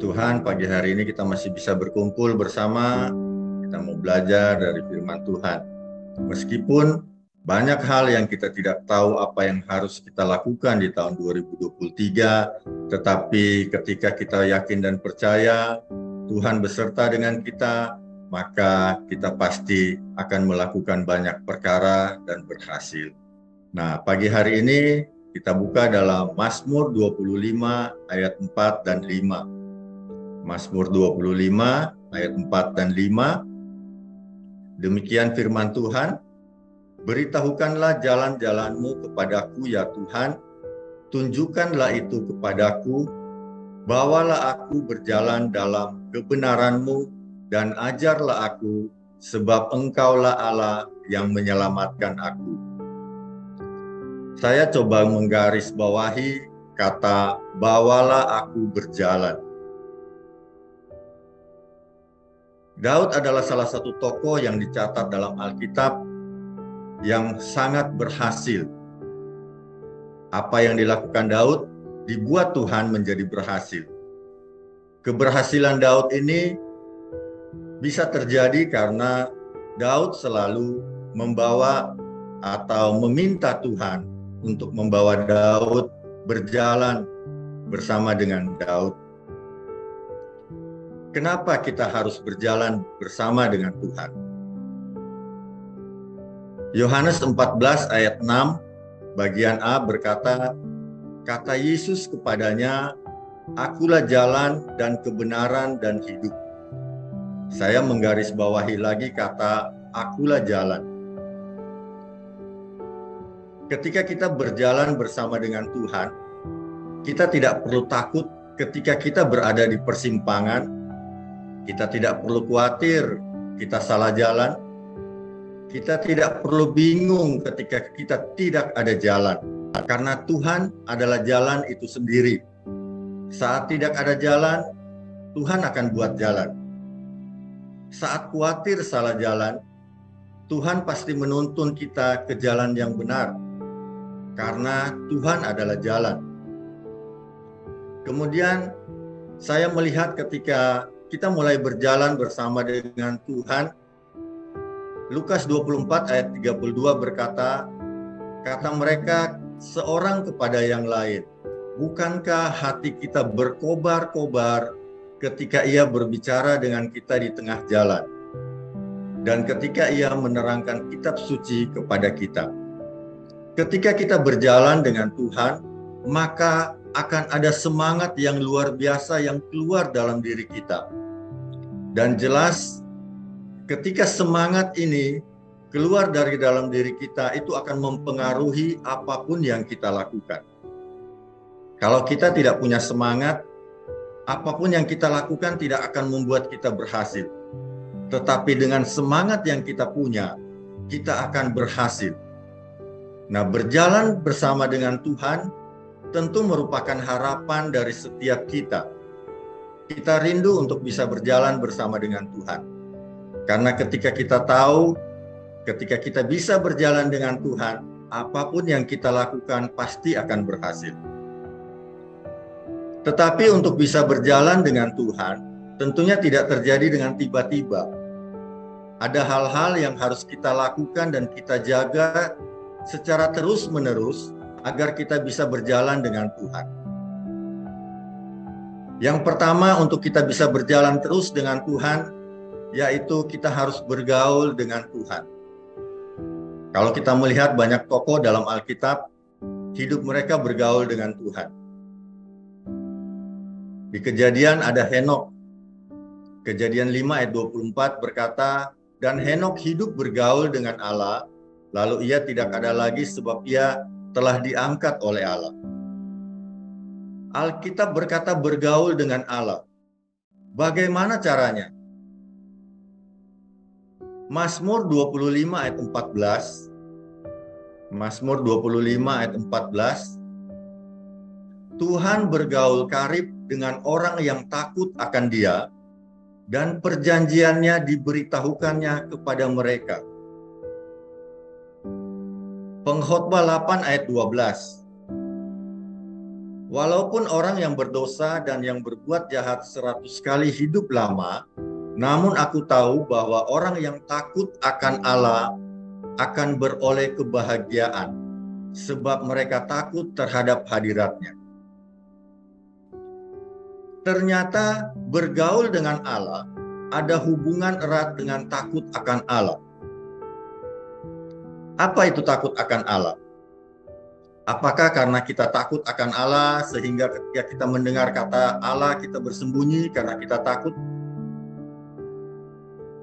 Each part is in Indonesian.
Tuhan, pagi hari ini kita masih bisa berkumpul bersama. Kita mau belajar dari firman Tuhan. Meskipun banyak hal yang kita tidak tahu apa yang harus kita lakukan di tahun 2023, tetapi ketika kita yakin dan percaya Tuhan beserta dengan kita, maka kita pasti akan melakukan banyak perkara dan berhasil. Nah, pagi hari ini kita buka dalam Mazmur 25 ayat 4 dan 5. Mazmur 25 ayat 4 dan 5. Demikian firman Tuhan, beritahukanlah jalan-jalanmu kepadaku ya Tuhan, tunjukkanlah itu kepadaku, bawalah aku berjalan dalam kebenaran-Mu dan ajarlah aku, sebab Engkaulah Allah yang menyelamatkan aku. Saya coba menggarisbawahi kata bawalah aku berjalan. Daud adalah salah satu tokoh yang dicatat dalam Alkitab yang sangat berhasil. Apa yang dilakukan Daud dibuat Tuhan menjadi berhasil. Keberhasilan Daud ini bisa terjadi karena Daud selalu membawa atau meminta Tuhan untuk membawa Daud berjalan bersama dengan Daud. Kenapa kita harus berjalan bersama dengan Tuhan? Yohanes 14 ayat 6 bagian A berkata, kata Yesus kepadanya, akulah jalan dan kebenaran dan hidup. Saya menggarisbawahi lagi kata akulah jalan. Ketika kita berjalan bersama dengan Tuhan, kita tidak perlu takut ketika kita berada di persimpangan. Kita tidak perlu khawatir kita salah jalan. Kita tidak perlu bingung ketika kita tidak ada jalan. Karena Tuhan adalah jalan itu sendiri. Saat tidak ada jalan, Tuhan akan buat jalan. Saat khawatir salah jalan, Tuhan pasti menuntun kita ke jalan yang benar. Karena Tuhan adalah jalan. Kemudian saya melihat ketika kita mulai berjalan bersama dengan Tuhan, Lukas 24 ayat 32 berkata, kata mereka seorang kepada yang lain, bukankah hati kita berkobar-kobar ketika ia berbicara dengan kita di tengah jalan, dan ketika ia menerangkan kitab suci kepada kita. Ketika kita berjalan dengan Tuhan, maka akan ada semangat yang luar biasa yang keluar dalam diri kita. Dan jelas ketika semangat ini keluar dari dalam diri kita, itu akan mempengaruhi apapun yang kita lakukan. Kalau kita tidak punya semangat, apapun yang kita lakukan tidak akan membuat kita berhasil. Tetapi dengan semangat yang kita punya, kita akan berhasil. Nah, berjalan bersama dengan Tuhan tentu merupakan harapan dari setiap kita. Kita rindu untuk bisa berjalan bersama dengan Tuhan. Karena ketika kita tahu, ketika kita bisa berjalan dengan Tuhan, apapun yang kita lakukan pasti akan berhasil. Tetapi untuk bisa berjalan dengan Tuhan, tentunya tidak terjadi dengan tiba-tiba. Ada hal-hal yang harus kita lakukan dan kita jaga secara terus-menerus agar kita bisa berjalan dengan Tuhan. Yang pertama, untuk kita bisa berjalan terus dengan Tuhan, yaitu kita harus bergaul dengan Tuhan. Kalau kita melihat banyak tokoh dalam Alkitab, hidup mereka bergaul dengan Tuhan. Di Kejadian ada Henok. Kejadian 5 ayat 24 berkata, dan Henok hidup bergaul dengan Allah, lalu ia tidak ada lagi sebab ia telah diangkat oleh Allah. Alkitab berkata bergaul dengan Allah. Bagaimana caranya? Mazmur 25 ayat 14. Mazmur 25 ayat 14. Tuhan bergaul karib dengan orang yang takut akan Dia, dan perjanjiannya diberitahukannya kepada mereka. Pengkhotbah 8 ayat 12. Walaupun orang yang berdosa dan yang berbuat jahat 100 kali hidup lama, namun aku tahu bahwa orang yang takut akan Allah akan beroleh kebahagiaan, sebab mereka takut terhadap hadirat-Nya. Ternyata bergaul dengan Allah ada hubungan erat dengan takut akan Allah. Apa itu takut akan Allah? Apakah karena kita takut akan Allah sehingga ketika kita mendengar kata Allah kita bersembunyi karena kita takut?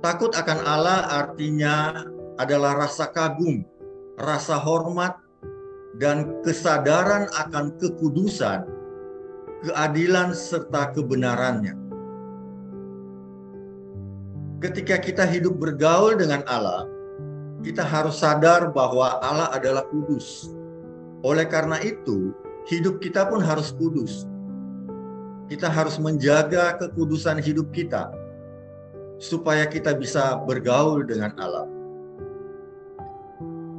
Takut akan Allah artinya adalah rasa kagum, rasa hormat, dan kesadaran akan kekudusan, keadilan, serta kebenarannya. Ketika kita hidup bergaul dengan Allah, kita harus sadar bahwa Allah adalah kudus. Oleh karena itu, hidup kita pun harus kudus. Kita harus menjaga kekudusan hidup kita, supaya kita bisa bergaul dengan Allah.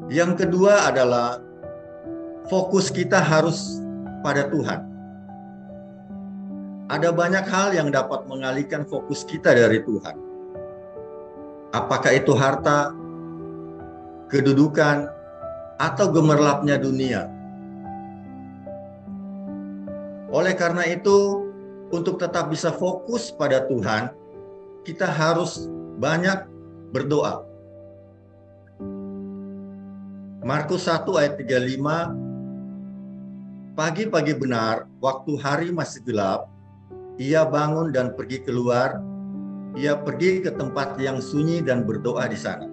Yang kedua adalah, fokus kita harus pada Tuhan. Ada banyak hal yang dapat mengalihkan fokus kita dari Tuhan. Apakah itu harta, kedudukan, atau gemerlapnya dunia. Oleh karena itu, untuk tetap bisa fokus pada Tuhan, kita harus banyak berdoa. Markus 1 ayat 35, pagi-pagi benar, waktu hari masih gelap, ia bangun dan pergi keluar. Ia pergi ke tempat yang sunyi dan berdoa di sana.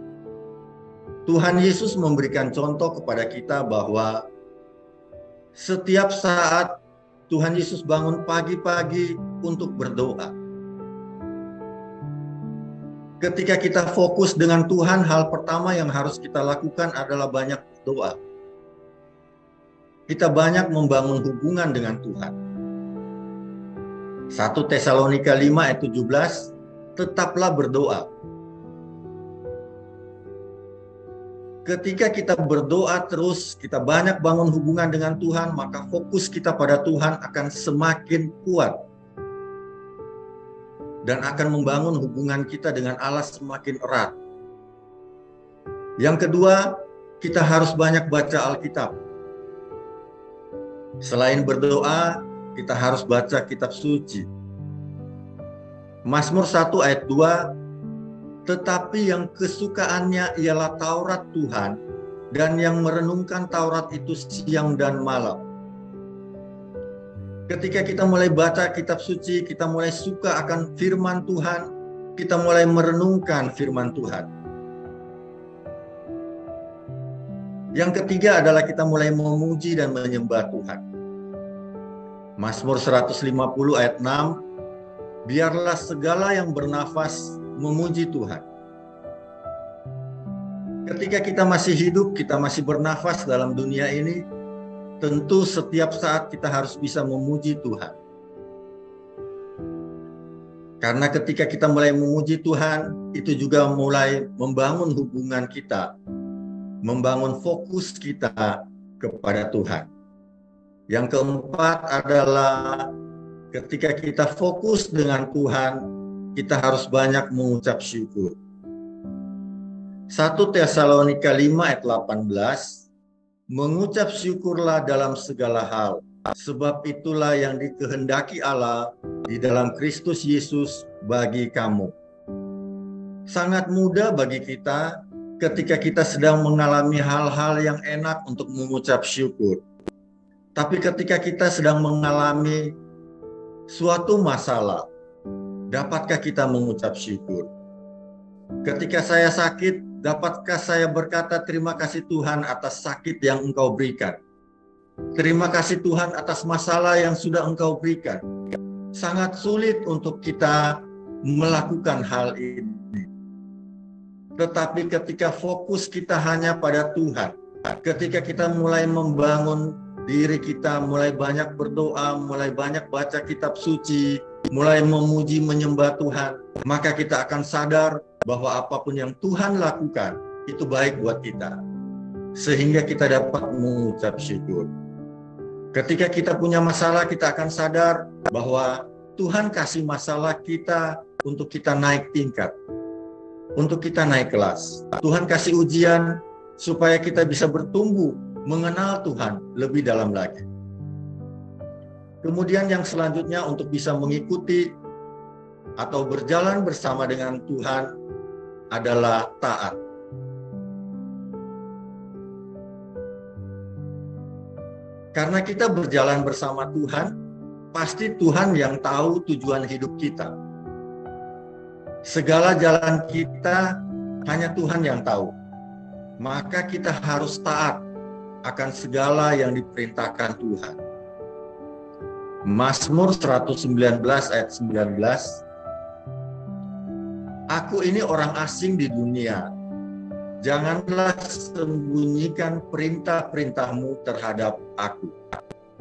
Tuhan Yesus memberikan contoh kepada kita bahwa setiap saat Tuhan Yesus bangun pagi-pagi untuk berdoa. Ketika kita fokus dengan Tuhan, hal pertama yang harus kita lakukan adalah banyak berdoa. Kita banyak membangun hubungan dengan Tuhan. 1 Tesalonika 5 ayat 17, tetaplah berdoa. Ketika kita berdoa terus, kita banyak bangun hubungan dengan Tuhan, maka fokus kita pada Tuhan akan semakin kuat. Dan akan membangun hubungan kita dengan Allah semakin erat. Yang kedua, kita harus banyak baca Alkitab. Selain berdoa, kita harus baca kitab suci. Mazmur 1 ayat 2, tetapi yang kesukaannya ialah Taurat Tuhan, dan yang merenungkan Taurat itu siang dan malam. Ketika kita mulai baca kitab suci, kita mulai suka akan firman Tuhan, kita mulai merenungkan firman Tuhan. Yang ketiga adalah kita mulai memuji dan menyembah Tuhan. Mazmur 150 ayat 6, biarlah segala yang bernafas memuji Tuhan. Ketika kita masih hidup, kita masih bernafas dalam dunia ini, tentu setiap saat kita harus bisa memuji Tuhan. Karena ketika kita mulai memuji Tuhan, itu juga mulai membangun hubungan kita, membangun fokus kita kepada Tuhan. Yang keempat adalah ketika kita fokus dengan Tuhan, kita harus banyak mengucap syukur. 1 Tesalonika 5 ayat 18, mengucap syukurlah dalam segala hal, sebab itulah yang dikehendaki Allah di dalam Kristus Yesus bagi kamu. Sangat mudah bagi kita ketika kita sedang mengalami hal-hal yang enak untuk mengucap syukur. Tapi ketika kita sedang mengalami suatu masalah, dapatkah kita mengucap syukur? Ketika saya sakit, dapatkah saya berkata terima kasih Tuhan atas sakit yang Engkau berikan? Terima kasih Tuhan atas masalah yang sudah Engkau berikan. Sangat sulit untuk kita melakukan hal ini. Tetapi ketika fokus kita hanya pada Tuhan, ketika kita mulai membangun diri kita, mulai banyak berdoa, mulai banyak baca kitab suci, mulai memuji menyembah Tuhan, maka kita akan sadar bahwa apapun yang Tuhan lakukan itu baik buat kita, sehingga kita dapat mengucap syukur. Ketika kita punya masalah, kita akan sadar bahwa Tuhan kasih masalah kita untuk kita naik tingkat, untuk kita naik kelas. Tuhan kasih ujian supaya kita bisa bertumbuh, mengenal Tuhan lebih dalam lagi. Kemudian yang selanjutnya untuk bisa mengikuti atau berjalan bersama dengan Tuhan adalah taat. Karena kita berjalan bersama Tuhan, pasti Tuhan yang tahu tujuan hidup kita. Segala jalan kita hanya Tuhan yang tahu. Maka kita harus taat akan segala yang diperintahkan Tuhan. Mazmur 119 ayat 19. Aku ini orang asing di dunia. Janganlah sembunyikan perintah-perintahmu terhadap aku.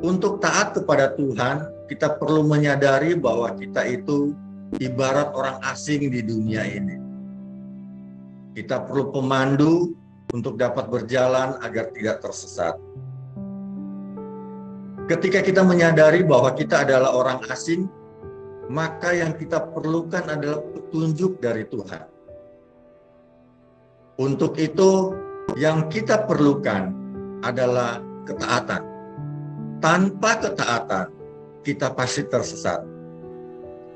Untuk taat kepada Tuhan, kita perlu menyadari bahwa kita itu ibarat orang asing di dunia ini. Kita perlu pemandu untuk dapat berjalan agar tidak tersesat. Ketika kita menyadari bahwa kita adalah orang asing, maka yang kita perlukan adalah petunjuk dari Tuhan. Untuk itu, yang kita perlukan adalah ketaatan. Tanpa ketaatan, kita pasti tersesat.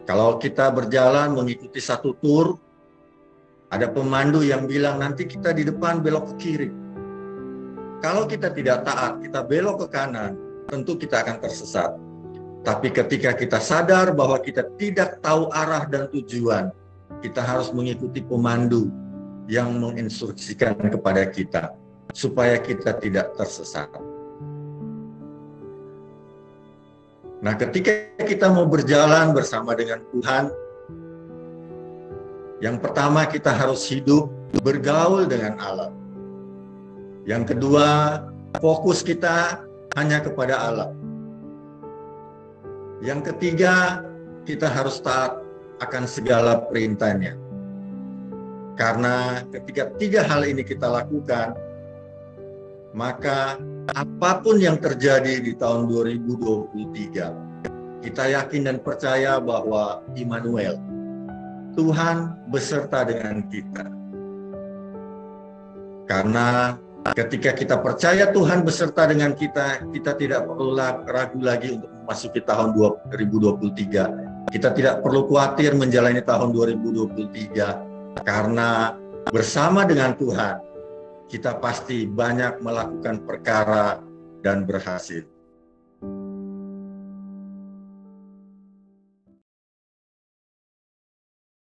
Kalau kita berjalan mengikuti satu tur, ada pemandu yang bilang nanti kita di depan belok ke kiri. Kalau kita tidak taat, kita belok ke kanan, tentu kita akan tersesat. Tapi ketika kita sadar bahwa kita tidak tahu arah dan tujuan, kita harus mengikuti pemandu yang menginstruksikan kepada kita supaya kita tidak tersesat. Nah, ketika kita mau berjalan bersama dengan Tuhan, yang pertama kita harus hidup bergaul dengan Allah. Yang kedua, fokus kita hanya kepada Allah. Yang ketiga, kita harus taat akan segala perintahnya. Karena ketika tiga hal ini kita lakukan, maka apapun yang terjadi di tahun 2023, kita yakin dan percaya bahwa Immanuel, Tuhan beserta dengan kita. Karena ketika kita percaya Tuhan beserta dengan kita, kita tidak perlu ragu lagi untuk memasuki tahun 2023. Kita tidak perlu khawatir menjalani tahun 2023. Karena bersama dengan Tuhan, kita pasti banyak melakukan perkara dan berhasil.